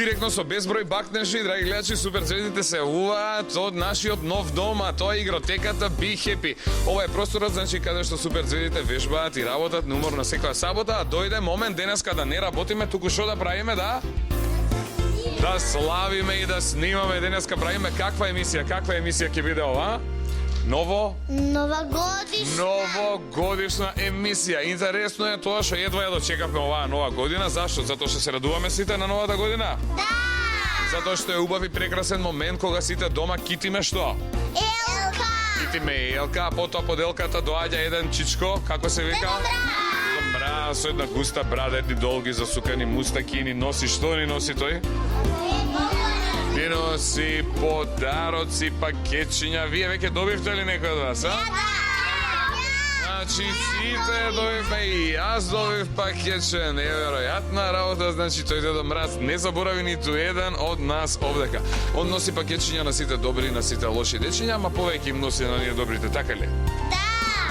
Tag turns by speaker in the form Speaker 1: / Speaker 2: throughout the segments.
Speaker 1: Директно со безброј бакнежи, драги гледачи, супер звездите се уваат од нашиот нов дом, а тоа е игротеката Be Happy. Ова е просторот, значи, каде што супер звездите вежбаат и работат на умор на секоја сабота, а дојде момент денеска да не работиме, туку што да правиме, да? Да славиме и да снимаме. Денеска правиме каква емисија ќе биде ова? Новогодишна емисија. Интересно е тоа што едва ја дочекавме оваа нова година. Зашто? Затоа што се радуваме сите на новата година?
Speaker 2: Да!
Speaker 1: Затоа што е убав и прекрасен момент кога сите дома китиме што?
Speaker 2: Елка!
Speaker 1: Китиме елка, а потоа под елката доаѓа еден чичко, како се вика? Дедо Мраз, со една густа брада, едни долги засукани мустаки, ни носи што ни носи тој? Ни носи подароци, пакетчиња. Вие веќе добивте ли некој од вас, а? Значи, сите добивме и јас добив пакетче. Неверојатна работа, значи, тој Дедо Мраз не заборави ниту еден од нас овдека. Он носи пакетчиња на сите добри и на сите лоши дечиња, ама повеќе им носи на ние добрите, така ли?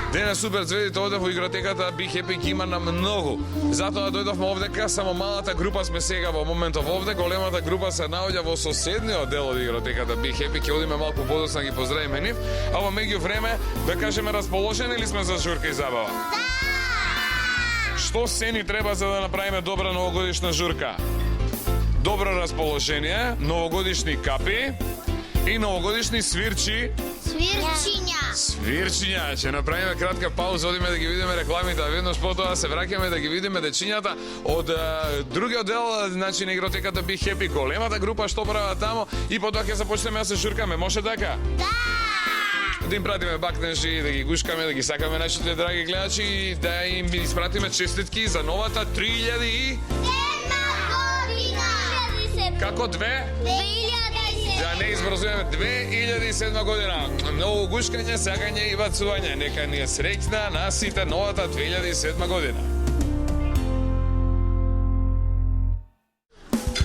Speaker 1: Денес супер звездите овде во игротеката Be Happy ги има на многу. Затоа дојдовме овдека, само малата група сме сега во моментов овде, големата група се наоѓа во соседниот дел од игротеката Be Happy, ќе одиме малку подоцна ги поздравиме нив, а во меѓувреме да кажеме расположени ли сме за журка и забава? Да! Што се ни треба за да направиме добра новогодишна журка? Добро расположение, новогодишни капи и новогодишни Свирчиња, ќе направиме кратка пауза, одиме да ги видиме рекламите, а веднаш потоа се враќаме да ги видиме дечињата од другиот дел, значи на игротеката Be Happy, големата група што прават тамо и потоа ќе започнеме да се шуркаме, може така? Да! Да им пратиме бакнежи, да ги гушкаме, да ги сакаме нашите драги гледачи и да им испратиме честитки за новата 3007 година! Како две? 2007. Да не избрзуваме 2007 година. Многу гушкање, сакање и бацување. Нека ни е среќна на сите новата 2007 година.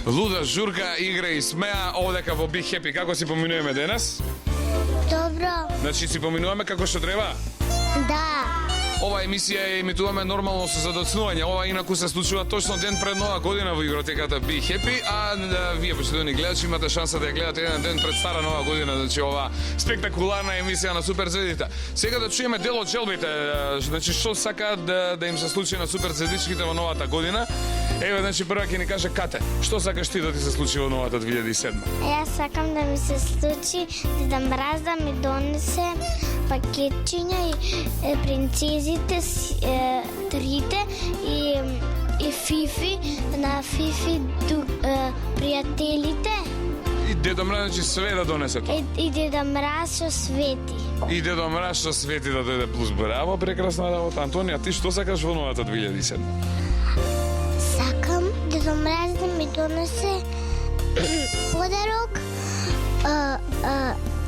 Speaker 1: Луда журка, игра и смеа овдека во Be Happy. Како си поминуваме денес?
Speaker 2: Добро.
Speaker 1: Значи си поминуваме како што треба?
Speaker 2: Да.
Speaker 1: Ова емисија ја емитуваме нормално со задоцнување. Ова инаку се случува точно ден пред нова година во игротеката Be Happy, а вие почитувани гледачи имате шанса да ја гледате еден ден пред стара нова година, значи ова спектакуларна емисија на супер звездите. Сега да чуеме дел од желбите, значи што сакаат да им се случи на супер звездичките во новата година. Еве, значи прва ќе ни каже Кате, што сакаш ти да ти се случи во новата 2007?
Speaker 2: Јас сакам да ми се случи Дедо Мраз да ми донесе пакетчиња и принцезите, трите и Фифи, на Фифи пријателите.
Speaker 1: И Дедо Мраз, значи све да донесе тоа.
Speaker 2: И Дедо Мраз што свети.
Speaker 1: И Дедо Мраз што свети да дојде плюс. Браво, прекрасна работа. Антонија, ти што сакаш во новата 2007?
Speaker 2: Сакам Дедо Мраз да ми донесе подарок,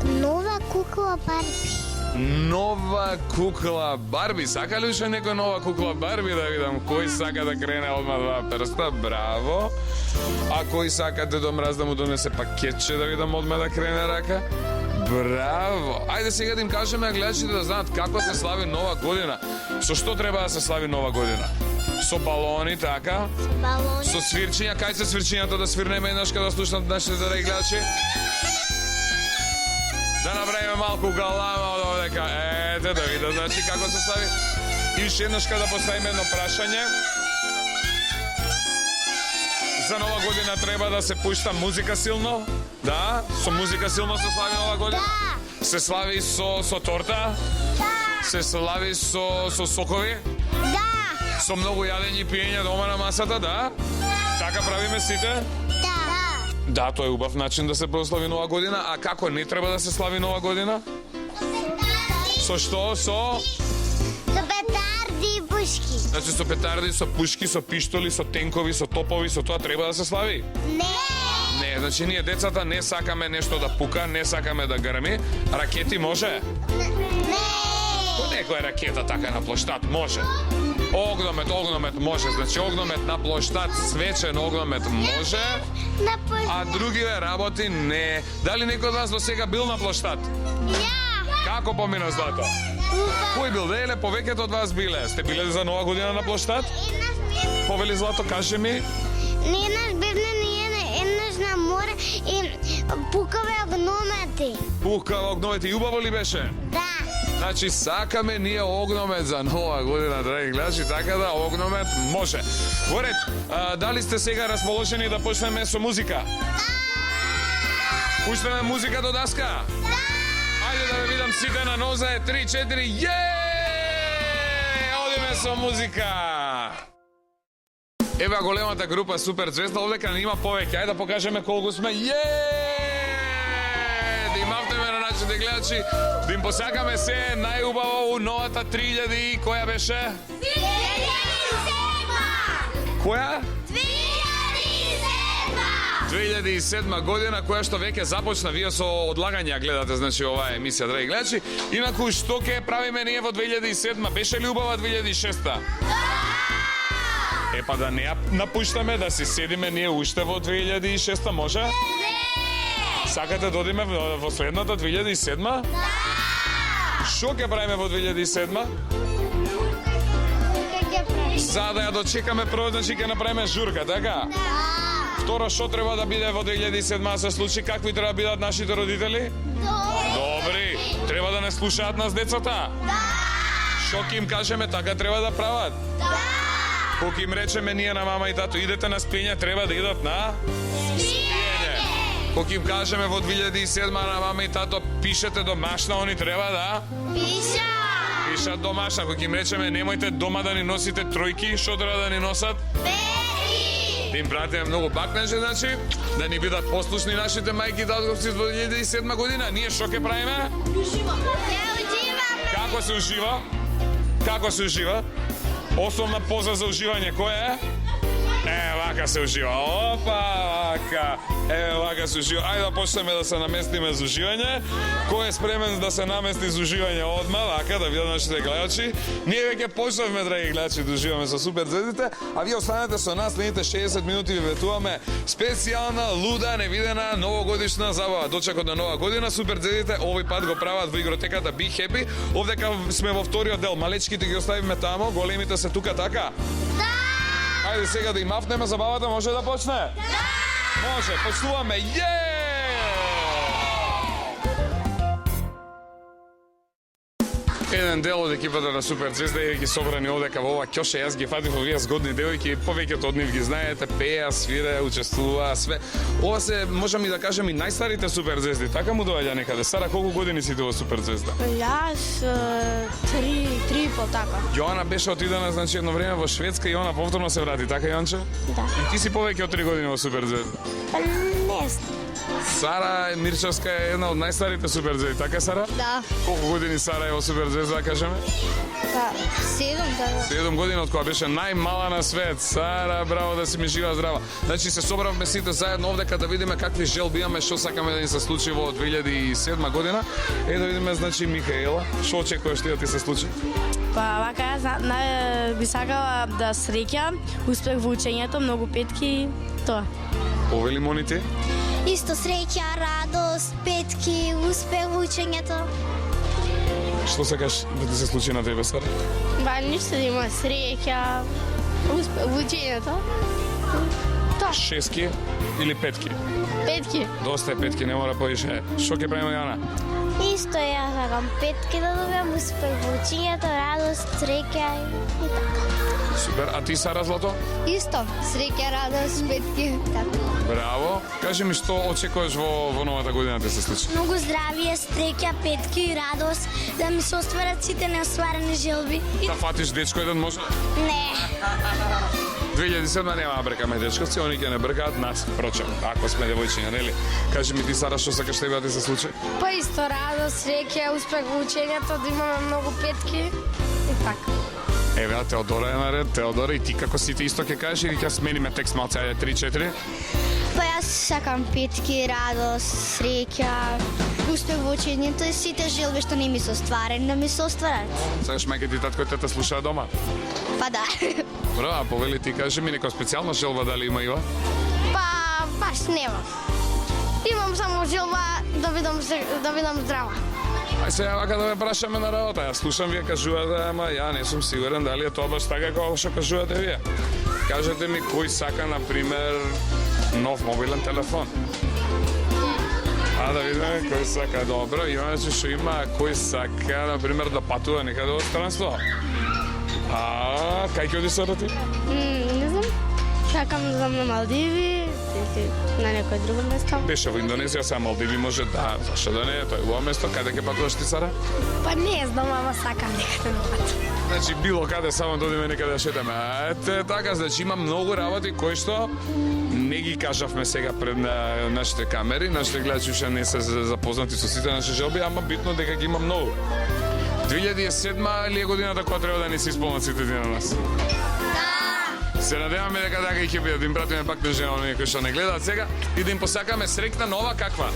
Speaker 2: нова кукла Барби.
Speaker 1: Нова кукла Барби. Сака ли уште некој нова кукла Барби да видам? Кој сака да крене одма два перста? Браво. А кој сака Дедо Мраз да му донесе пакетче да видам одма да крене рака? Браво. Ајде сега да им кажеме гледачите да знаат како се слави нова година. Со што треба да се слави нова година? Со балони, така? Со свирчиња. Кај се свирчињата да свирнеме еднашка да слушнат нашите драги гледачи? Да направиме малку галама од овдека. Ете да видат, значи како се слави. И уште еднашка да поставиме едно прашање. За нова година треба да се пушта музика силно? Да? Со музика силно се слави нова година?
Speaker 2: Да.
Speaker 1: Се слави со торта?
Speaker 2: Да.
Speaker 1: Се слави со сокови?
Speaker 2: Да.
Speaker 1: Со многу јадење и пиење дома на масата, да? Така правиме сите? Да, тоа е убав начин да се прослави нова година. А како не треба да се слави нова година? Со што? Со
Speaker 2: петарди и пушки.
Speaker 1: Значи со петарди, со пушки, со пиштоли, со тенкови, со топови, со тоа треба да се слави? Не, значи ние децата не сакаме нешто да пука, не сакаме да грми. Ракети може? Некоја ракета така на плоштад може. Огномет може. Значи огномет на плоштад, свечен огномет може. А другиве работи не. Дали некој од вас до сега бил на плоштад? Како помина Злато? Кој бил? Деле, повеќето од вас биле. Сте биле за нова година на плоштад? Повели Злато, каже ми.
Speaker 2: Еднаш бевне, еднаш
Speaker 1: кава огномет и убаво ли беше?
Speaker 2: Да.
Speaker 1: Значи сакаме ние огномет за нова година, драги гледачи, така да огномет може. Горед, дали сте сега расположени да почнеме со музика? Пуштаме музика до даска? Да! Ајде да ве видам сите на ноза, 3, 4, одиме со музика! Ева големата група Супер Звезда, овдека не има повеќе, ајде да покажеме колку сме, да им мавтеме на нашите гледачи, да им посакаме се најубаво у новата 3000 и која беше?
Speaker 2: 2007!
Speaker 1: Која?
Speaker 2: 2007!
Speaker 1: 2007 година, која што веќе започна, вие со одлагања гледате, значи, оваа емисија, драги гледачи. Инаку, што ќе правиме ние во 2007? Беше ли убава 2006? Па да не ја напуштаме, да си седиме ние уште во 2006, може?
Speaker 2: Не!
Speaker 1: Сакате да одиме во следната 2007? Да! Што ќе правиме во 2007? За да ја дочекаме прво, значи ќе направиме журка, така?
Speaker 2: Да!
Speaker 1: Второ, што треба да биде во 2007 да се случи? Какви треба да бидат нашите родители? Добри! Треба да не слушаат нас децата?
Speaker 2: Да!
Speaker 1: Што ќе им кажеме, така треба да прават?
Speaker 2: Да!
Speaker 1: Кога им речеме ние на мама и тато, идете на спиење, треба да идат на спиење. Кога им кажеме во 2007 на мама и тато, пишете домашна, они треба да пишат домашна. Кога им речеме, немојте дома да ни носите тројки, што треба да ни носат? Да им пратиме многу бакнежи, значи, да ни бидат послушни нашите мајки и татковци во 2007 година. Ние што ќе правиме? Како се ужива? Како се ужива? Основна поза за уживање која е? Вака се ужива. Опа, вака. Вака се ужива. Ајде да почнеме да се наместиме за уживање. Кој е спремен да се намести за уживање одма, вака, да видат нашите гледачи. Ние веќе почнавме, драги гледачи, да уживаме со Супер Звездите, а вие останете со нас, следните 60 минути ви ветуваме специјална, луда, невидена, новогодишна забава. Дочекот на нова година, Супер Звездите овој пат го прават во игротеката Be Happy. Овдека сме во вториот дел, малечките ги оставиме тамо, големите се тука, така?
Speaker 2: Да!
Speaker 1: Ајде сега да им мафнеме, забавата може да почне? Да! Може, почнуваме, Еден дел од екипата на Супер Звезда е ги собрани овдека во ова ќоше, јас ги фатив овие згодни девојки, повеќето од нив ги знаете, пеа, свире, учествуваа, све. Ова се, можам и да кажем, и најстарите Супер Звезди, така му доаѓа некаде. Сара, колку години си ти во Супер Звезда?
Speaker 3: Јас 3 по така.
Speaker 1: Јоана беше отидена, значи, едно време во Шведска и она повторно се врати, така, Јонче?
Speaker 3: Да.
Speaker 1: И ти си повеќе од 3 години во Супер Звезда.
Speaker 3: Не знам.
Speaker 1: Сара Мирчевска е една од најстарите Супер Звезди, така, Сара?
Speaker 3: Да.
Speaker 1: Колку години Сара е во Супер Звезда, да кажеме?
Speaker 3: 7, да.
Speaker 1: 7 години од кога беше најмала на свет. Сара, браво, да си ми жива здрава. Значи се собравме сите заедно овдека да видиме какви желби имаме, што сакаме да ни се случи во 2007 година. Да видиме, значи, Михаела, што очекуваш ти да ти се случи?
Speaker 3: Па вака јас би сакала да среќам, успех во учењето, многу петки, тоа.
Speaker 1: Повели моните?
Speaker 2: Исто среќа, радост, петки, успех во учењето.
Speaker 1: Што сакаш да ти се случи на тебе, Сара?
Speaker 3: Ба ништо да има среќа, успех во учењето. Тоа.
Speaker 1: Шески или петки?
Speaker 3: Петки.
Speaker 1: Доста е петки, не мора повише. Што ќе правиме, Јана?
Speaker 2: Исто јас сакам петки да добиам, успех во учењето, радост, среќа и така.
Speaker 1: Супер, а ти, Сара, злато?
Speaker 3: Исто, среќа, радост, петки. Така.
Speaker 1: Браво. Кажи ми што очекуваш во новата година да се случи?
Speaker 2: Многу здравие, среќа, петки и радост, да ми се остварат сите неостварени желби.
Speaker 1: Да фатиш дечко еден може?
Speaker 2: Не.
Speaker 1: 2007 нема да бркаме дечковци, они ќе не бркаат нас, впрочем, ако сме девојчиња, нели? Кажи ми ти, Сара, што сакаш тебе да ти се случи?
Speaker 3: Па исто радост, среќа, успех во учењето, да имаме многу петки и така.
Speaker 1: Еве, а Теодора е наред. Теодора, и ти како си ти исто ќе кажеш или ќе смениме текст малце, ајде 3-4?
Speaker 2: Па јас сакам петки, радост, среќа, успех во учењето и сите желби што не ми се остварени, да ми се остварат.
Speaker 1: Сакаш мајка ти татко и тета слушаат дома?
Speaker 2: Па да.
Speaker 1: Браво, а повели ти кажи ми нека специјална желба дали има Ива?
Speaker 3: Па, баш нема. Имам само желба да бидам здрава.
Speaker 1: Ај сега вака да ме прашаме на работа. Јас слушам вие кажувате, ама ја не сум сигурен дали е тоа баш така како што кажувате вие. Кажете ми кој сака, на пример, нов мобилен телефон. А да видиме кој сака добро, имаме што има кој сака, на пример, да патува некаде во странство. А кај ќе оди сега ти?
Speaker 3: Не знам. Сакам да знам на Малдиви или на некој друго место.
Speaker 1: Беше во Индонезија, сега Малдиви може да, зашто да не, тоа е убаво место, каде ќе патуваш ти Сара?
Speaker 3: Па не знам, ама сакам некаде да патувам.
Speaker 1: Значи било каде, само да одиме некаде да шетаме. Ете така, значи има многу работи кои што не ги кажавме сега пред нашите камери, нашите гледачи уште не се запознати со сите наши желби, ама битно дека ги има многу. 2007 ли е годината која треба да не се исполнат сите на нас? Се надеваме дека така и ќе биде, да им пратиме пак на жена оние кои што не гледаат сега и да им посакаме среќна нова каква?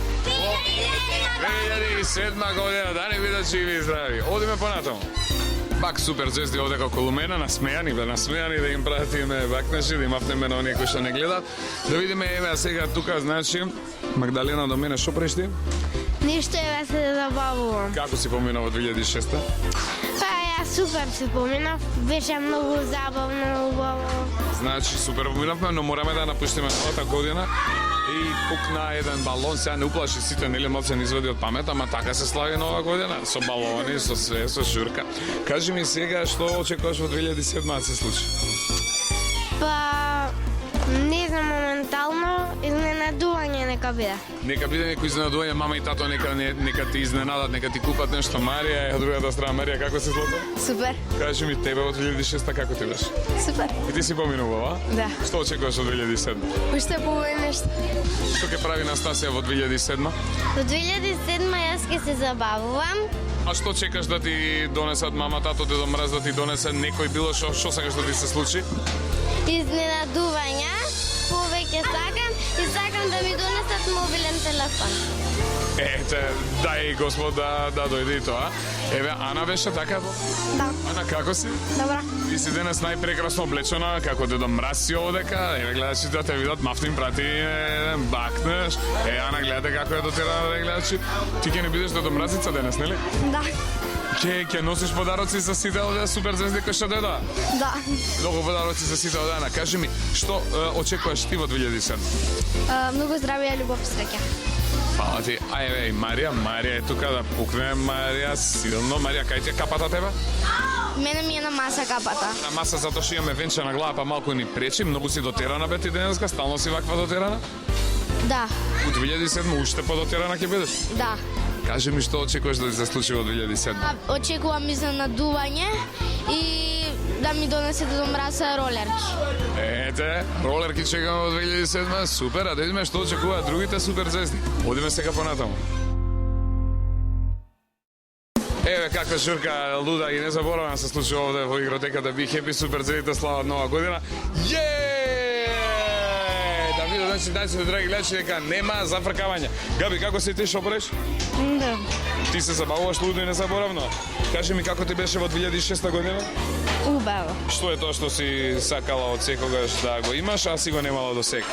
Speaker 1: 2007 година, да не бидат живи и здрави. Одиме понатаму. Пак супер звезди овде околу мене, насмејани да им пратиме бакнеши, да им апнеме на оние кои што не гледаат. Да видиме, еве сега тука, значи, Магдалена до мене, што правиш ти?
Speaker 3: Ништо е се забавувам.
Speaker 1: Како си помина во 2006?
Speaker 3: Па ја супер си поминав, беше многу забавно, убаво.
Speaker 1: Значи, супер поминавме, но мораме да напуштиме новата година. И пукна еден балон, сега не уплаши сите, нели малце не извади од памет, ама така се слави нова година, со балони, со све, со шурка. Кажи ми сега, што очекуваш во 2007 да се случи?
Speaker 3: Па, не знам моментално, изненадување нека биде.
Speaker 1: Нека биде некој изненадување, мама и тато нека ти изненадат, нека ти купат нешто. Марија е од другата страна. Марија, како си злато?
Speaker 3: Супер.
Speaker 1: Кажи ми тебе во 2006 како ти беше?
Speaker 3: Супер.
Speaker 1: И ти си поминувала?
Speaker 3: Да.
Speaker 1: Што очекуваш од 2007?
Speaker 3: Уште повеќе нешто.
Speaker 1: Што ќе прави Настасија во 2007?
Speaker 2: Во 2007 јас ќе се забавувам.
Speaker 1: А што чекаш да ти донесат мама, тато, Дедо Мраз, да ти донесе некој било што сакаш да ти се случи?
Speaker 2: Изненадувања, повеќе сакам и сакам да ми донесат мобилен телефон.
Speaker 1: Ете, дај Господ да дојде и тоа. Еве, Ана беше така?
Speaker 3: Да.
Speaker 1: Ана, како си?
Speaker 3: Добра.
Speaker 1: Ти си денес најпрекрасно облечена, како Дедо Мраз си овдека. Еве, гледачи да те видат, мафтин прати еден бакнеш. Ана, гледате како е дотерана, гледачи. Ти ќе не бидеш Дедо Мразица денес, нели?
Speaker 3: Да.
Speaker 1: Ќе носиш подароци за сите овде супер звезди кои што дојдоа?
Speaker 3: Да.
Speaker 1: Многу подароци за сите овде. Ана, кажи ми, што очекуваш ти во 2007?
Speaker 3: Многу здравје, љубов, среќа.
Speaker 1: Фала ти. А еве и Марија е тука да пукне. Марија силно. Марија, кај ти е капата тебе?
Speaker 3: Мене ми е на маса капата.
Speaker 1: На маса затоа што имаме венче на глава, па малку ни пречи. Многу си дотерана бе ти денеска, стално си ваква дотерана.
Speaker 3: Да.
Speaker 1: У 2007 уште подотерана ќе бидеш.
Speaker 3: Да.
Speaker 1: Кажи ми што очекуваш да се случи во 2007?
Speaker 3: Очекувам изненадување и да ми донесе Дедо Мраз ролерки.
Speaker 1: Ете, ролерки чекаме во 2007, супер, а да видиме што очекуваат другите супер звезди. Одиме сега понатаму. Еве каква журка луда и незаборавна се случи овде во игротеката Be Happy, супер звездите слават нова година. Да видат, значи, драги гледачи, дека нема зафркавање. Габи, како си ти, шо правиш?
Speaker 3: Да.
Speaker 1: Ти се забавуваш лудо и незаборавно. Кажи ми како ти беше во 2006 година?
Speaker 3: Убаво.
Speaker 1: Што е тоа што си сакала од секогаш да го имаш, а си го немала до сега?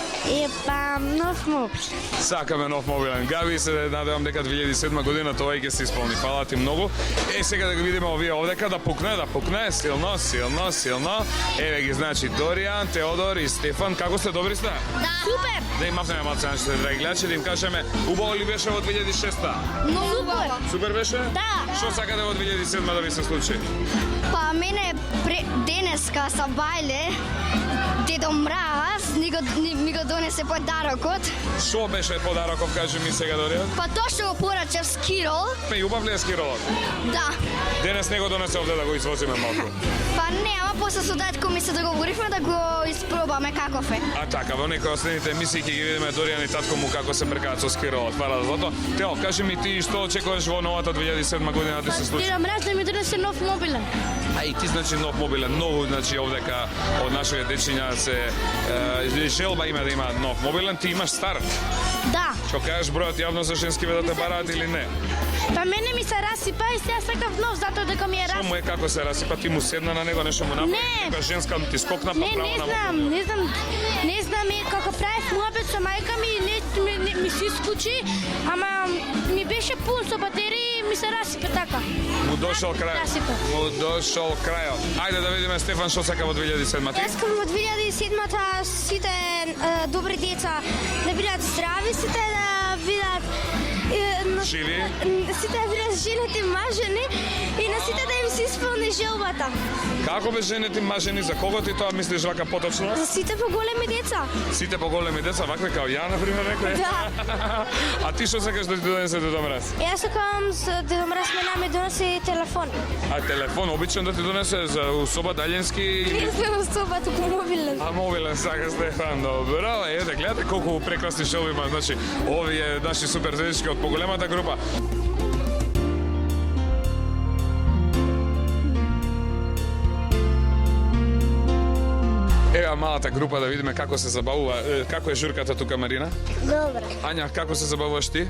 Speaker 3: Па, нов мобил.
Speaker 1: Сакаме нов мобилен. Габи, се надевам дека 2007 година тоа и ќе се исполни. Фала ти многу. Сега да го видиме овие овдека да пукне, силно. Еве ги значи Доријан, Теодор и Стефан. Како сте, добри сте?
Speaker 3: Да. Супер.
Speaker 1: Да им апнеме малце нашите драги гледачи, да им кажеме убаво ли беше во 2006-та?
Speaker 3: Многу супер.
Speaker 1: Супер беше?
Speaker 3: Да.
Speaker 1: Што сакате во 2007 да ви се случи?
Speaker 3: Па мене денеска са бајле Дедо Мраз ми го донесе подарокот.
Speaker 1: Што беше подароков, кажи ми сега, Доријан?
Speaker 3: Па тоа што го порачав скирол.
Speaker 1: Ме убав ли е скиролот?
Speaker 3: Да.
Speaker 1: Денес не го донесе овде да го извозиме малку.
Speaker 3: Па не, ама после со дедко ми се договоривме да го испробаме каков е.
Speaker 1: А така, во некој од следните емисии ќе ги видиме Доријан и татко му како се прекаат со скиролот. Фала злато. Тео, кажи ми ти што очекуваш во новата 2007 година да се случи?
Speaker 3: Дедо Мраз да ми донесе нов мобилен.
Speaker 1: А и ти значи нов мобилен, многу значи овдека од нашите дечиња се желба има да има нов мобилен, ти имаш стар.
Speaker 3: Да.
Speaker 1: Што кажеш бројот јавно за женски да те бараат или не?
Speaker 3: Па мене ми се расипа и сега сакав нов затоа дека ми е
Speaker 1: Што му е како се расипа, ти му седна на него, нешто му направи,
Speaker 3: Не.
Speaker 1: нека женска ти скокна па право на
Speaker 3: Не знам како правев муабет со мајка ми, ми се исклучи, ама ми беше пун со батерии и ми се расипа така.
Speaker 1: Му дошол крајот. Ајде да видиме Стефан што сака во 2007 ти.
Speaker 3: Искам во 2007-та сите добри деца да бидат здрави, сите да бидат
Speaker 1: живи.
Speaker 3: Сите да жените мажени и на сите да им се исполни желбата.
Speaker 1: Како бе жените мажени, за кого ти тоа мислиш вака поточно?
Speaker 3: За сите поголеми деца.
Speaker 1: Сите поголеми деца, вакви као ја, например, рекој?
Speaker 3: Да.
Speaker 1: А ти што сакаш да ти донесе Дедо Мраз?
Speaker 3: Јас сакам Дедо Мраз ми доноси телефон.
Speaker 1: А телефон обичен да ти донесе за соба далјински или...
Speaker 3: Не сме в соба, туку мобилен.
Speaker 1: А мобилен сакаш Стефан, добро. Ете, гледате колку прекрасни шоу има, значи, овие наши супер звездички од поголемата група. Ева малата група да видиме како се забавува. Како е журката тука, Марина?
Speaker 2: Добра.
Speaker 1: Ања, како се забавуваш ти?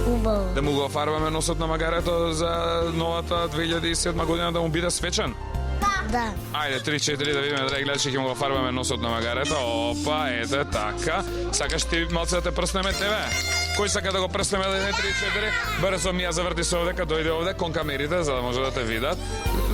Speaker 2: Убаво.
Speaker 1: Да му го офарбаме носот на магарето за новата 2007 година да му биде свечен?
Speaker 2: Да.
Speaker 1: Ајде, 3-4 да видиме, драги гледачи, ќе му го фарбаме носот на магарето. Опа, ете, така. Сакаш ти малце да те прснеме тебе? Кој сака да го прснеме да не 3-4? Брзо Мија заврти се овдека, дојде овде кон камерите за да може да те видат.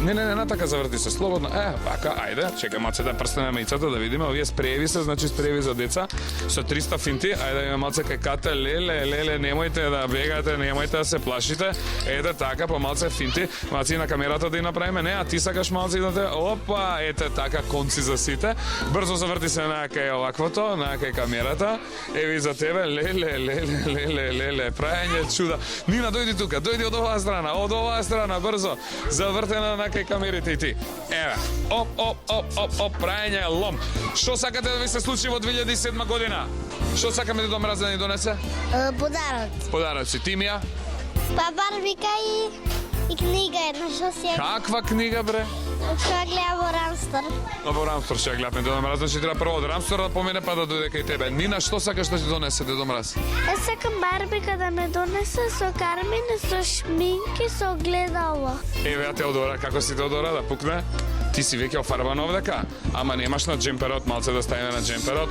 Speaker 1: Не, така заврти се слободно. Вака, ајде, чекај малце да прснеме маицата да видиме. Овие спрееви се, значи спрееви за деца со 300 финти. Ајде да видиме малце кај кате, леле, немојте да бегате, немојте да се плашите. Ете така, по малце финти. Малце и на камерата да и направиме, не, а ти сакаш малце да те... Опа, ете така, конци за сите. Брзо заврти се на кај оваквото, на кај камерата. Еви за тебе, леле, прајање чуда. Нина, дојди тука, дојди од оваа страна, брзо. Завртена на кај камерите и ти. Еве, оп, прајање лом. Што сакате да ви се случи во 2007 година? Што сакаме Дедо Мраз да ни донесе?
Speaker 2: Подарок.
Speaker 1: Подароци, ти Мија?
Speaker 2: Па барбика и книга една, што си
Speaker 1: Каква книга, бре?
Speaker 2: што гледа во Рамстор.
Speaker 1: Во Рамстор ќе ја гледаме Дедо Мраз, значи треба прво од Рамстор да помине па да дојде кај тебе. Нина, што сакаш да ти донесе Дедо Мраз?
Speaker 2: Јас сакам барбика да ме донесе со кармини, со шминки, со гледало.
Speaker 1: Еве ја Теодора, како си Теодора да пукне? Ти си веќе офарбана овдека, ама немаш на джемперот, малце да ставиме на джемперот.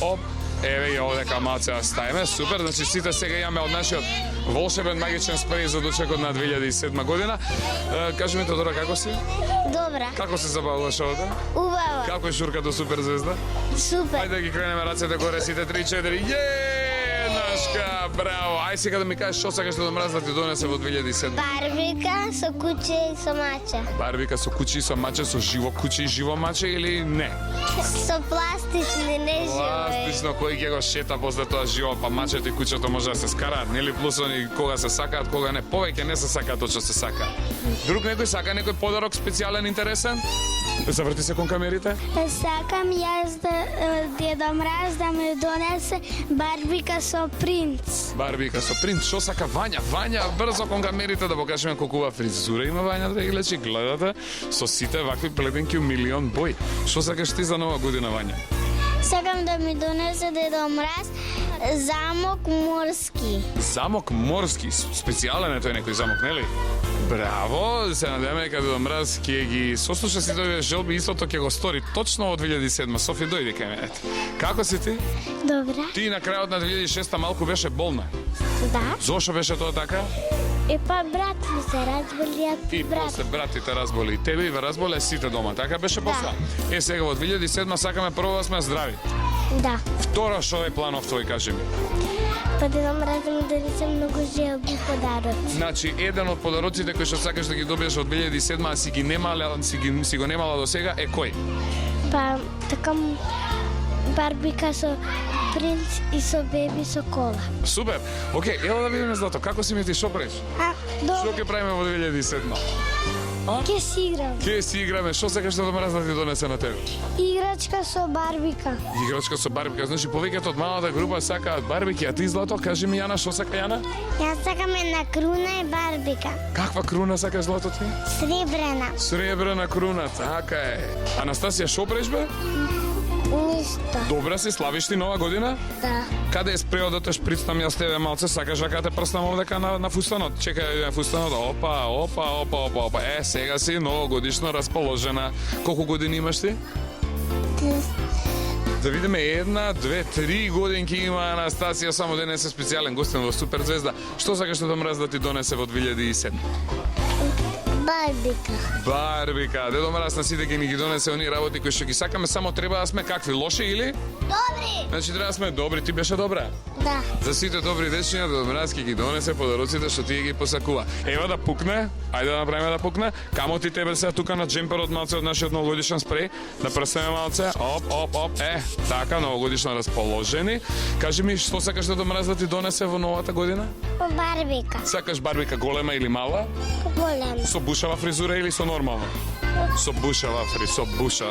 Speaker 1: Оп. Еве и овдека малце да ставиме. Супер, значи сите сега имаме од нашиот волшебен магичен спреј за дочекот на 2007 година. Кажи ми, Теодора, како си?
Speaker 2: Добра.
Speaker 1: Како се забавуваш овде?
Speaker 2: Убаво.
Speaker 1: Како е журка до суперзвезда?
Speaker 2: Супер.
Speaker 1: Ајде да ги кренеме рацете горе, сите 3-4. Нашка, браво! Ај сега да ми кажеш што сакаш Дедо Мраз да ти донесе во 2007?
Speaker 2: Барбика со куче и со маче.
Speaker 1: Барбика со куче и со маче, со живо куче и живо маче или не?
Speaker 2: Со пластични, не живи.
Speaker 1: Пластично, кој ќе го шета после тоа живо, па мачето и кучето може да се скараат, нели? Плюс они кога се сакаат, кога не, повеќе не се сакаат тоа што се сака. Друг некој сака некој подарок специјален, интересен? Заврти се кон камерите.
Speaker 2: Сакам јас Дедо Мраз да ме донесе барбика со принц.
Speaker 1: Барбика со принц, што сака Вања? Вања, брзо кон камерите да покажеме колку фризура има Вања, да гледачи, гледате со сите вакви плетенки у милион бој. Што сакаш ти за нова година, Вања?
Speaker 2: Сакам да ми донесе Дедо Мраз замок морски.
Speaker 1: Замок морски, специјален е тој некој замок, нели? Браво, се надеваме дека Дедо Мраз ќе ги сослуша сите овие желби, истото ќе го стори точно во 2007. Софи, дојди кај мене. Како си ти?
Speaker 2: Добра.
Speaker 1: Ти на крајот на 2006 малку беше болна.
Speaker 2: Да.
Speaker 1: Зошто беше тоа така?
Speaker 2: И па брат ми се разболи,
Speaker 1: И
Speaker 2: брат.
Speaker 1: после братите разболи, и тебе и ве разболе сите дома, така беше после? Сега во 2007 сакаме прво да сме здрави.
Speaker 2: Да.
Speaker 1: Второ, што е планов твој, кажи ми?
Speaker 2: Па Дедо Мраз да ми донесе многу желби подароци.
Speaker 1: Значи, еден од подароците кои што сакаш да ги добиеш од 2007, а си го немала до сега, е кој?
Speaker 2: Па такам барбика со принц и со беби со кола.
Speaker 1: Супер! Океј, ела да видиме Злато, како си ми ти, шо правиш? Што ќе правиме во 2007?
Speaker 2: Ке си играм.
Speaker 1: Ке си играме, шо сакаш да Мраз да ти донесе на тебе?
Speaker 2: Играчка со барбика.
Speaker 1: Играчка со барбика, значи повеќето од малата група сакаат барбики, а ти Злато, кажи ми Јана, шо сака Јана?
Speaker 2: Јас сакам една круна и барбика.
Speaker 1: Каква круна сакаш Злато ти?
Speaker 2: Сребрена.
Speaker 1: Сребрена круна, така е. Анастасија, шо правиш бе?
Speaker 2: Ништо.
Speaker 1: Добра си, славиш ти нова година?
Speaker 2: Да.
Speaker 1: Каде е спрео да те шприцнам јас тебе малце, сакаш да те прснам овдека на фустанот? Чекај на фустанот, опа. Сега си новогодишно расположена. Колку години имаш ти? Да видиме 1, 2, 3 годинки има Анастасија, само денес е специјален гостин во Суперзвезда. Што сакаш Дедо Мраз да ти донесе во 2007?
Speaker 2: Барбика.
Speaker 1: Барбика, Дедо Мраз на сите ќе ни ги донесе оние работи кои што ги сакаме, само треба да сме какви, лоши или?
Speaker 2: Добри.
Speaker 1: Значи треба да сме добри, ти беше добра.
Speaker 2: Да.
Speaker 1: За сите добри дечиња Дедо Мраз ќе ги донесе подароците што тие ги посакува. Ева да пукне, ајде да направиме да пукне. Камо ти тебе сега тука на джемперот малце од нашиот новогодишен спреј, да прснеме малце. Оп. Така новогодишно расположени. Кажи ми што сакаш Дедо Мраз да ти донесе во новата година?
Speaker 2: Барбика.
Speaker 1: Сакаш барбика голема или мала?
Speaker 2: Голема.
Speaker 1: Со бушава фризура или со нормална? Со бушава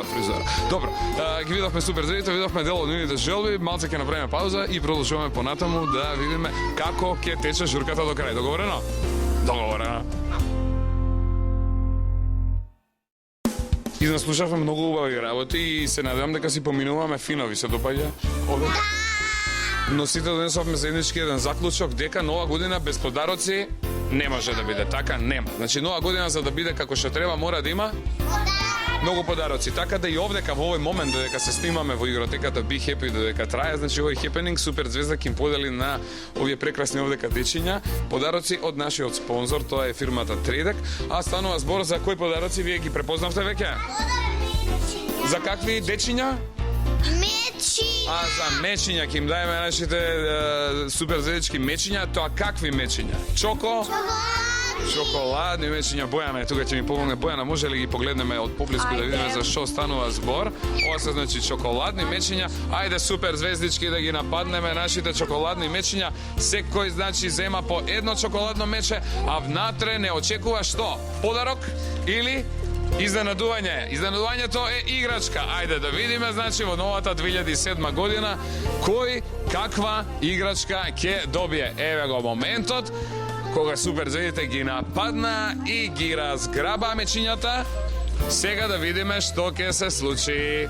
Speaker 1: фризура. Добро, ги видовме супер звезди, видовме дел од нивните желби, малце ќе направиме пауза и продолжуваме понатаму да видиме како ќе тече журката до крај. Договорено? Договорено. Изнаслушавме многу убави работи и се надевам дека си поминуваме фино. Ви се допаѓа? Овде? Но сите донесовме заеднички еден заклучок дека нова година без подароци не може да биде така, нема. Значи нова година за да биде како што треба мора да има многу подароци. Така да и овдека во овој момент додека се снимаме во игротеката Be Happy додека трае, значи овој хепенинг Супер звезда ќе им подели на овие прекрасни овдека дечиња подароци од нашиот спонзор, тоа е фирмата Тредек. А станува збор за кои подароци вие ги препознавте веќе? За какви дечиња?
Speaker 2: Мечи.
Speaker 1: А за мечиња ќе им дајме нашите супер звездички мечиња, тоа какви мечиња? Чоколадни мечиња. Бојана е тука, ќе ми помогне. Бојана, може ли ги погледнеме од поблиску да видиме за што станува збор? Ова се значи чоколадни мечиња. Ајде супер звездички да ги нападнеме нашите чоколадни мечиња. Секој значи зема по едно чоколадно мече, а внатре не очекува што? Подарок или изненадување. Изненадувањето е играчка. Ајде да видиме, значи во новата 2007 година кој каква играчка ќе добие. Еве го моментот кога супер звездите ги нападна и ги разграба мечињата. Сега да видиме што ќе се случи.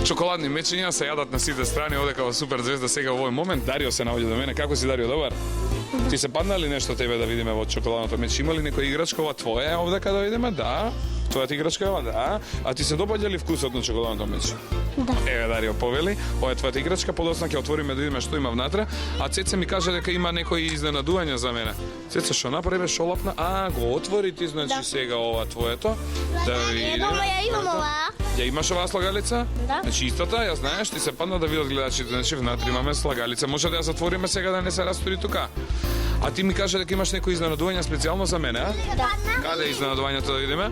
Speaker 1: Чоколадни мечиња се јадат на сите страни одека во Супер звезда сега во овој момент. Дарио се наоѓа до мене. Како си, Дарио, добар? Ти се падна ли нешто тебе да видиме во чоколадното мече? Има ли некоја играчка ова твоја овдека да видиме? Да. Твојата играчка е ова, да. А ти се допаѓа ли вкусот на чоколадното мече?
Speaker 2: Да.
Speaker 1: Еве, Дарио, повели. Ова е твојата играчка, подоцна ќе отвориме да видиме што има внатре. А Цеце ми каже дека има некои изненадувања за мене. Цеце, што направи, шо лапна? А, го отвори ти, значи сега ова твоето. Да видиме.
Speaker 2: Ја имам ова.
Speaker 1: Ја имаш оваа слагалица?
Speaker 2: Да.
Speaker 1: Значи истата, ја знаеш, ти се падна да видат гледачите, значи внатре имаме слагалица. Може да ја затвориме сега да не се растури тука. А ти ми кажа дека имаш некои изненадувања специјално за мене, а?
Speaker 2: Да.
Speaker 1: Каде е изненадувањето да видиме?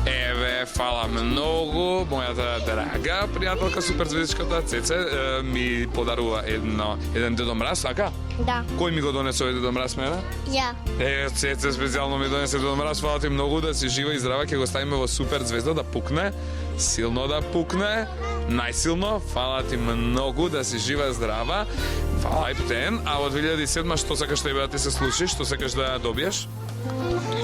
Speaker 1: Еве, фала многу, мојата драга пријателка супер звездичката Цеце ми подарува еден Дедо Мраз, така?
Speaker 2: Да.
Speaker 1: Кој ми го донесе овој Дедо Мраз мене?
Speaker 2: Ја.
Speaker 1: Цеце специјално ми донесе Дедо Мраз, фала ти многу, да си жива и здрава, ќе го ставиме во Супер звезда да пукне, силно да пукне, најсилно, фала ти многу, да си жива и здрава. Фала и птен, а во 2007 што сакаш тебе да ти се случи, што сакаш да добиеш?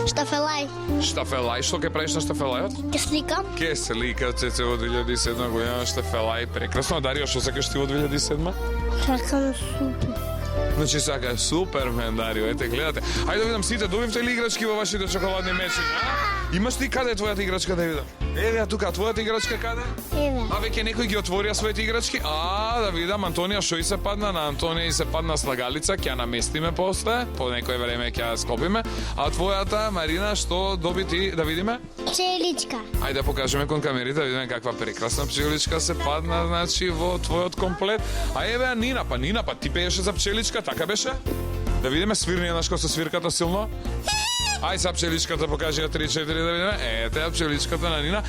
Speaker 2: Штафелај.
Speaker 1: Штафелај, што ќе правиш на штафелајот?
Speaker 2: Ке сликам.
Speaker 1: Ке се лика Цеце во 2007 година штафелај, прекрасно. Дарио, што сакаш ти во 2007?
Speaker 2: Сакам супер.
Speaker 1: Значи сака Супермен, Дарио, ете гледате. Ајде да видам сите, добивте ли играчки во вашите чоколадни мечиња? Имаш ти каде е твојата играчка да видам? Еве тука, твојата играчка каде?
Speaker 2: Еве.
Speaker 1: А веќе некој ги отворија своите играчки? А, да видам, Антонија шо и се падна? На Антонија и се падна слагалица, ќе ја наместиме после, по некој време ќе ја скопиме. А твојата, Марина, што доби ти, да видиме?
Speaker 2: Пчеличка.
Speaker 1: Ајде да покажеме кон камерите, да видиме каква прекрасна пчеличка се падна, значи, во твојот комплет. А еве Нина, па ти пееше за пчеличка, така беше? Да видиме, свирни еднаш со свирката силно. Ај са пчеличката покажи 3-4 да видиме. Ете пчеличката на Нина.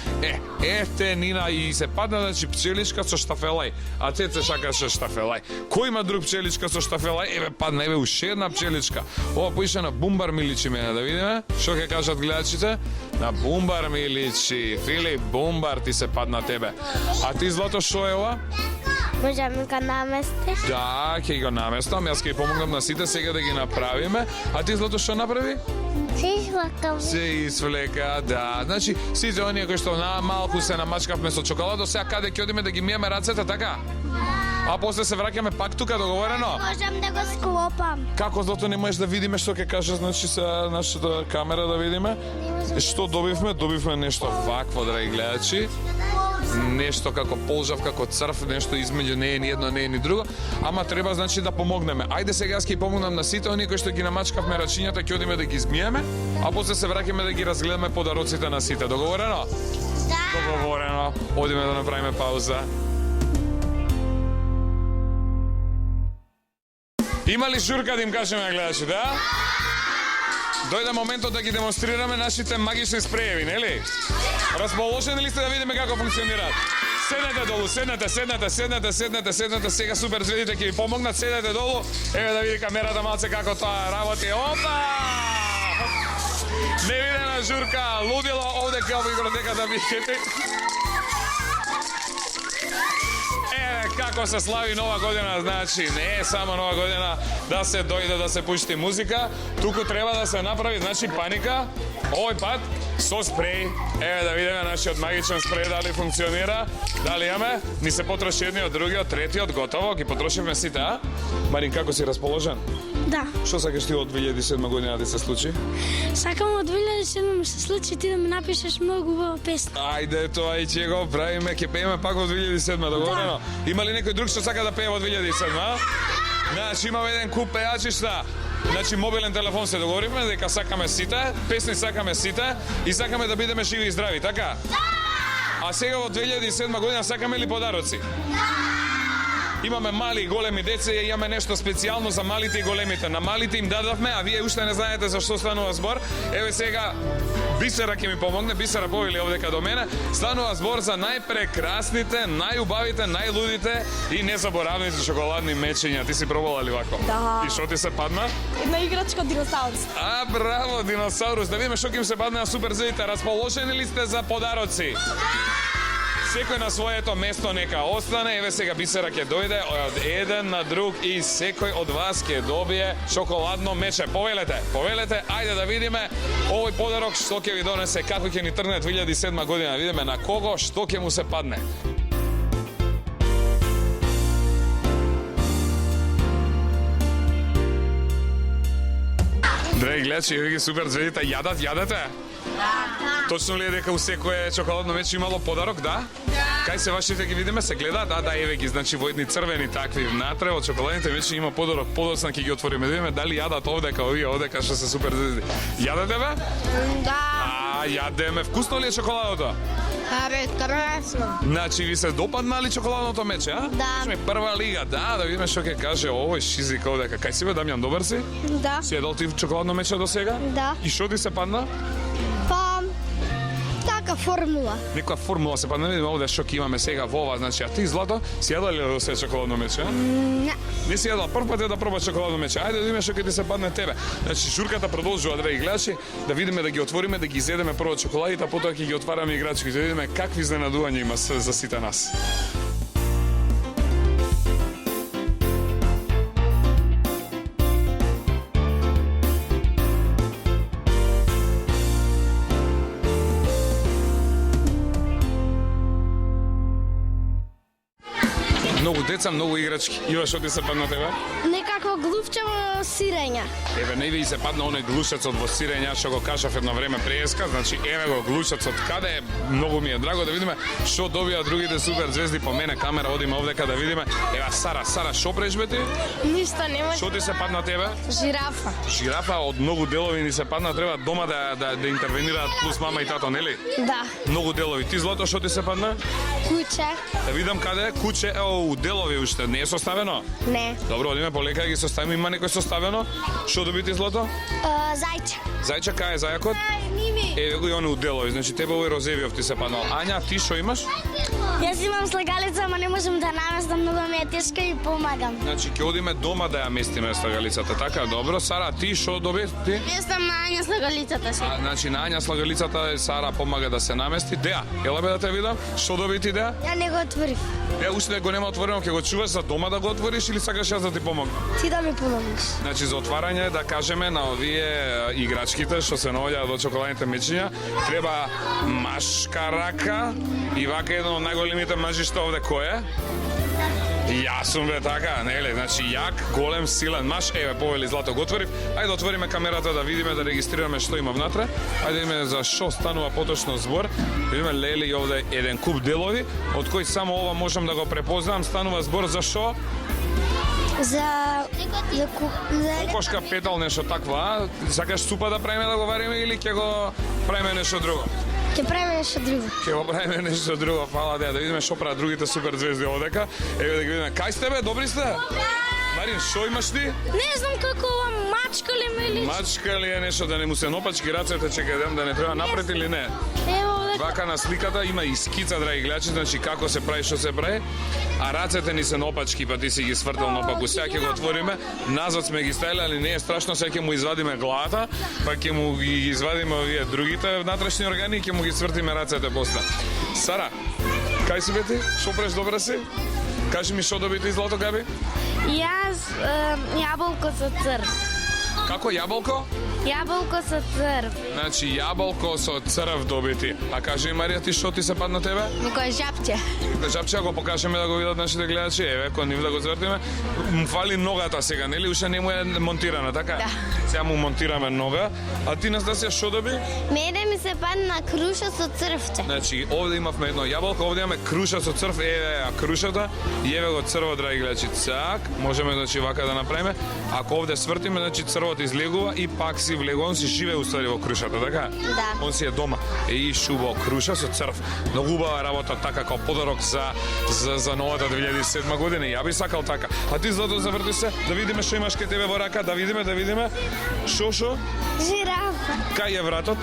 Speaker 1: Ете Нина и се падна, значи пчеличка со штафелај. А Цеце шакаше штафелај. Кој има друг пчеличка со штафелај? Еве падна, еве уште една пчеличка. Ова поише на Бумбар ми личи мене, да видиме. Што ќе кажат гледачите? На Бумбар ми личи. Филип Бумбар ти се падна тебе. А ти, Злато, што е ова?
Speaker 2: Може ми га наместиш?
Speaker 1: Да, ќе го наместам. Јас ќе помогнам на сите сега да ги направиме. А ти, Злато, што направи?
Speaker 2: Се извлакам.
Speaker 1: Се извлека, да. Значи, сите оние кои што на малку се намачкавме со чоколадо, сега каде ќе одиме да ги миеме рацете, така? А после се враќаме пак тука, договорено?
Speaker 2: Можам да го склопам.
Speaker 1: Како зато не можеш да видиме што ќе каже, значи се нашата камера да видиме? Што добивме? Добивме нешто вакво, драги гледачи. Нешто како полжав, како црв, нешто измеѓу не е ни едно, не е ни друго, ама треба значи да помогнеме. Ајде сега јас ќе помогнам на сите оние кои што ги намачкавме рачињата, ќе одиме да ги измиеме, а после се враќаме да ги разгледаме подароците на сите. Договорено?
Speaker 2: Да.
Speaker 1: Договорено. Одиме да направиме пауза. Има ли журка да им кажеме, гледачи, да? Дојде моментот да ги демонстрираме нашите магични спрееви, нели? Расположени ли сте да видиме како функционираат? Седнете долу, седнете, сега супер звездите ќе ви помогнат, седнете долу, еве да види камерата малце како тоа работи. Опа! Невидена журка, лудило овде као библиотека да видите. Како се слави нова година, значи не е само нова година да се дојде да се пушти музика, туку треба да се направи, значи паника, овој пат со спреј. Еве да видиме нашиот магичен спреј дали функционира, дали имаме, ни се потроши едниот, другиот, третиот, готово, ги потрошивме сите, а? Марин, како си расположен?
Speaker 3: Да.
Speaker 1: Што сакаш ти од 2007 година да се случи?
Speaker 3: Сакам од 2007 ми се случи ти да ми напишеш многу убава песна.
Speaker 1: Ајде, тоа и ќе го правиме, ќе пееме пак од 2007, договорено? Има ли некој друг што сака да пее од 2007, а? Значи имаме еден куп пејачи, шта? Значи мобилен телефон се договоривме дека сакаме сите, песни сакаме сите и сакаме да бидеме живи и здрави, така? Да! А сега во 2007 година сакаме ли подароци? Да! Имаме мали и големи деца и имаме нешто специјално за малите и големите. На малите им дадавме, а вие уште не знаете за што станува збор. Еве сега Бисера ќе ми помогне, Бисера повели овдека до мене. Станува збор за најпрекрасните, најубавите, најлудите и незаборавните шоколадни мечења. Ти си пробала ли вако?
Speaker 3: Да.
Speaker 1: И што ти се падна?
Speaker 3: Една играчка диносаурус.
Speaker 1: А, браво, диносаурус. Да видиме што ќе им се падне на супер зидите. Расположени ли сте за подароци? Секој на своето место нека остане. Еве сега Бисера ќе дојде од еден на друг и секој од вас ќе добие шоколадно мече. Повелете, ајде да видиме овој подарок што ќе ви донесе, како ќе ни тргне 2007 година. Видиме на кого што ќе му се падне. Драги гледачи, еве ги супер звездите. Јадете? Точно ли е дека у секое чоколадно мече имало подарок, да? Да. Кај се вашите ги видиме, се гледаат? Да, еве ги, значи во едни црвени такви внатре од чоколадните мечи има подарок. Подоцна ќе ги отвориме, да видиме дали јадат овдека овие, овдека што се супер звезди. Јадете бе?
Speaker 3: Да.
Speaker 1: А, јадеме. Вкусно ли е чоколадото?
Speaker 3: Абе, красно.
Speaker 1: Значи ви се допадна ли чоколадното мече, а?
Speaker 3: Да.
Speaker 1: Сме прва лига, да видиме што ќе каже овој шизик овдека. Кај си бе, Дамјан, добар си?
Speaker 3: Да.
Speaker 1: Си едол ти чоколадно мече до сега?
Speaker 3: Да.
Speaker 1: И што ти се падна?
Speaker 3: Па, така формула.
Speaker 1: Некоја формула се падна, видиме овде што ќе имаме сега во ова, значи, а ти Злато, си јадала ли до сега чоколадно мече?
Speaker 3: Не.
Speaker 1: Не си јадала, прв пат е да пробаш чоколадно мече. Ајде да видиме што ќе ти се падне тебе. Значи журката продолжува, драги гледачи, да видиме да ги отвориме, да ги изедеме прво чоколадите, а потоа ќе ги отвараме играчките, да видиме какви изненадувања има за сите нас. Многу деца, многу играчки. Ива, што ти се падна тебе?
Speaker 3: Некако глувчево сирење.
Speaker 1: Еве, не ви се падна оној глушецот во сирења, што го кажав едно време преска, значи еве го глушецот каде е, многу ми е драго да видиме што добија другите супер звезди по мене, камера, одиме овдека да видиме. Ева, Сара, што прежбе ти?
Speaker 3: Ништо нема.
Speaker 1: Што ти се падна тебе?
Speaker 3: Жирафа.
Speaker 1: Жирафа од многу делови ни се падна, треба дома да интервенираат плюс мама и тато, нели?
Speaker 3: Да.
Speaker 1: Многу делови. Ти Злато, што ти се падна?
Speaker 3: Куче.
Speaker 1: Да видам каде е куче, ево, делови уште не е составено.
Speaker 3: Не.
Speaker 1: Добро, одиме полека да ги составиме, има некој составено. Што доби ти Злато?
Speaker 3: Зајче.
Speaker 1: Зајче, кај е зајакот?
Speaker 3: Ними.
Speaker 1: Еве го и они уделови, значи тебе овој розевиов ти се паднал. Ања, ти што имаш?
Speaker 2: Јас имам слагалица, ама не можам да наместам, многу ми е тешка и помагам.
Speaker 1: Значи ќе одиме дома да ја местиме слагалицата, така? Добро, Сара, ти што доби? Ти?
Speaker 3: Јас сам на Ања слагалицата си.
Speaker 1: Значи на Ања слагалицата Сара помага да се намести. Деа, ела бе да те видам. Што доби ти, Деа?
Speaker 2: Ја не го отворив.
Speaker 1: Уште го нема отворено, ќе го чуваш за дома да го отвориш или сакаш јас да ти помогнам?
Speaker 2: Ти да ми помогнеш.
Speaker 1: Значи за отварање да кажеме на овие играчките што се наоѓаат до чоколадните мечиња, треба машка рака и вака еден од најголемите мажишта овде кој е? Јас сум бе така, нели? Значи јак, голем, силен маж. Еве, повели Злато го отворив. Ајде да отвориме камерата да видиме, да регистрираме што има внатре. Ајде да видиме за што станува поточно збор. Видиме лели овде еден куп делови, од кои само ова можам да го препознам. Станува збор за што?
Speaker 2: За
Speaker 1: Кокошка петал, нешто таква. Сакаш супа да правиме да го вариме или ќе го правиме нешто друго?
Speaker 2: ќе правиме нешто друго.
Speaker 1: Ќе го правиме нешто друго, фала да видиме што прават другите супер звезди овдека. Еве да ги видиме. Кај сте бе, добри сте? Марин, што имаш ти?
Speaker 3: Не знам како ова мачка ли ме или...
Speaker 1: Мачка ли е нешто да не му се напачки рацете, че кадем да не треба напред или не?
Speaker 3: Ево овде.
Speaker 1: Вака на сликата има и скица, драги гледачи, значи како се прави, што се прави, а рацете ни се напачки, па ти си ги свртал напаку. Сега ќе го отвориме, назад сме ги ставили, али не е страшно, сега ќе му извадиме главата, па ќе му ги извадиме овие другите внатрешни органи и ќе му ги свртиме рацете после. Сара, кај си бе ти? Шо преш, добра си? Кажи ми што доби ти, Злато Габи?
Speaker 3: Јас јаболко со црв.
Speaker 1: Како јаболко?
Speaker 3: Јаболко со црв.
Speaker 1: Значи јаболко со црв добити. А кажи Марија, ти што ти се падна тебе?
Speaker 3: Некој жапче.
Speaker 1: Жапче, го покажеме да го видат нашите гледачи, еве, кон нив да го звртиме. Му фали ногата сега, нели? Уште не му е монтирана, така?
Speaker 3: Да.
Speaker 1: Сега му монтираме нога. А ти, Настасија, што доби?
Speaker 2: Мене ми се падна круша со црвче.
Speaker 1: Значи, овде имавме едно јаболко, овде имаме круша со црв, еве ја крушата, и еве го црво, драги гледачи. Цак, можеме, значи, вака да направиме. Ако овде свртиме, значи, црвот излегува и пак си влегува, он си живее уствари во крушата, така?
Speaker 2: Да.
Speaker 1: Он си е дома. И шубо, круша со црв. Многу убава работа, така, као подарок за новата 2007 година. Ја би сакал така. А ти, Злато, заврти се, да видиме што имаш кај тебе во рака, да видиме. Шо?
Speaker 2: Жирафа.
Speaker 1: Кај е вратот?